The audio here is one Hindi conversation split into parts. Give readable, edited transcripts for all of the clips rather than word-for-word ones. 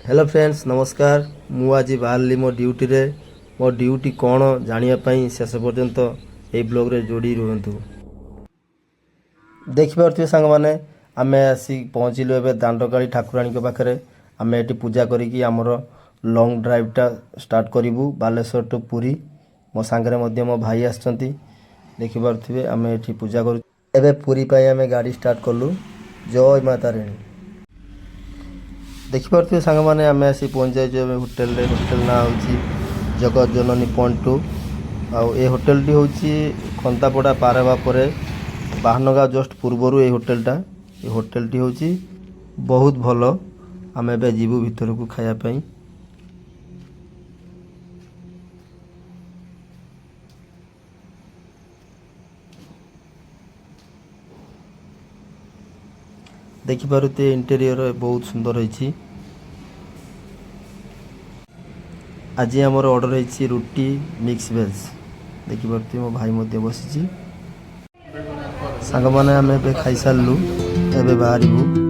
हेलो फ्रेंड्स नमस्कार। मु आज बाहरली मो ड्यूटी रे मो ड्यूटी कौन जानिया शेष पर्यंत यही ब्लॉग रे जोड़ी रुहतु। देखिपे सांग मैंने आम आसी पहुँचलु ए दांडकाली ठाकुराणी पाखे। आम ये पूजा करी आमर लंग ड्राइवटा स्टार्ट करूँ बालेश्वर टू पुरी। मो सांगे मो भाई आसछंती देखिपे आम ये पूजा करूँ। एबे पुरी पाई आम गाड़ी स्टार्ट कलु। जय माता रानी। देखिपे सांग मैंने आम आसी पहुँच जाए होटेल रे। होटेल ना हूँ जगत जननी पॉइंट 2। आउ ए होटेल टी हूँ खंतापड़ा पार हवा पर बाहनगाँव जस्ट पूर्वर ये होटेलटा। ये होटेल टी हूँ बहुत भल। आम ए जीवु भितर को खायापाई। देखिपे इंटेरियर बहुत सुंदर है। आज आमर ऑर्डर है रुटी मिक्स वेज। देखिपे मो भाई मध्य बसी सांग मैंने आम ए खाई सारू। एबे बाहरबू।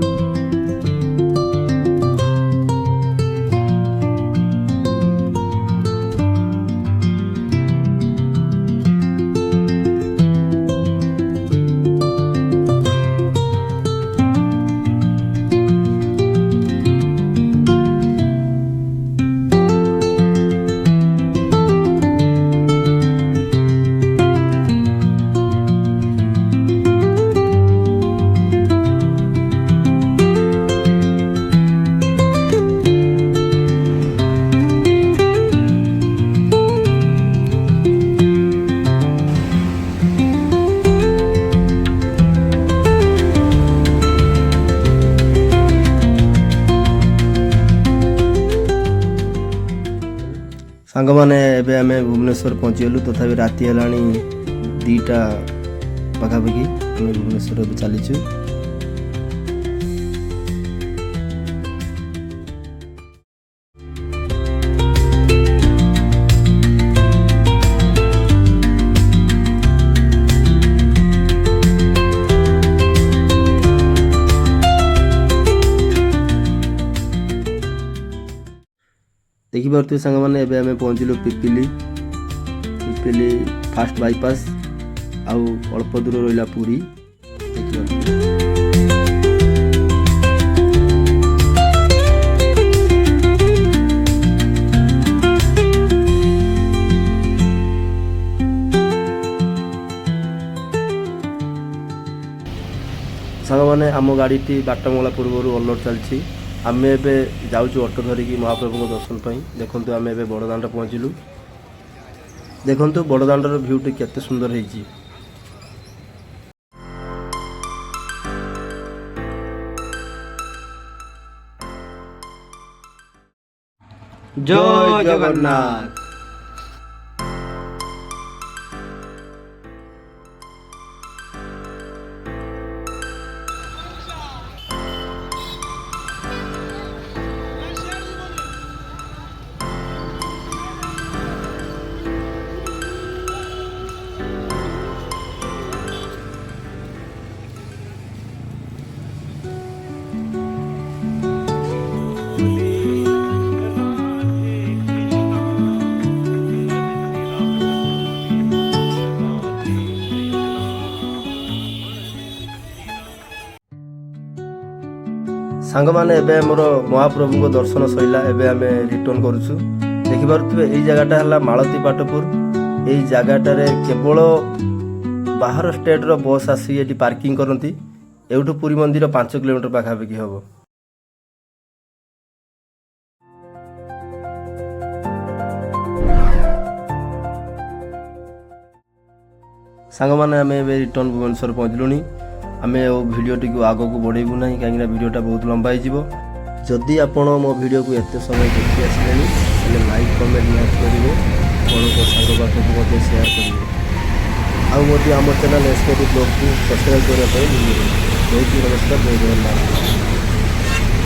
सांग मैंने एबे आम भुवनेश्वर पहुँचीगलु। तथापि राति है 2टा पाखापाखि आम भुवनेश्वर चलीचु। देखिपे सांग मैंने एबे आम पहुँचलु पिपिली। पिपिली फास्ट बाईपास आउ अल्प दूर रहा पुरी। सांग मैंने आम गाड़ी बाटमंगला पूर्व अलर्ट चलती। आम ए जाऊँ ऑटो धरिकी महाप्रभु दर्शन पाई। देखु आम ए बड़दाण्ड पहुँचलु। देखु बड़दाण्डर भ्यूटी केते सुंदर है। जय जगन्नाथ। सांग मैंने एबे मोर महाप्रभु को दर्शन सैला। एबे आम रिटर्न करुछु। देखिपे यही जगहटा है मालती पाटपुर। यही जगहटारे केवल बाहर स्टेट रो बस आसी ये पार्किंग करती। एवठू पुरी मंदिर 5 किलोमीटर पाखापाखि हम। सांग मैंने आम रिटर्न भुवनेश्वर पहुँचलुनी। आम भिडियोटी को आग को बढ़ेबू ना कहीं भिडियोटा बहुत लंबा हो। जदि आपण मो भिडियो को एत समय देखी आसिले लाइक कमेंट निहात करेंगे। सांग पाखक सेयार करेंगे। आम चैनल एसके ब्लॉग को सब्सक्राइब करने। बहुत नमस्कार। जय जगन्नाथ।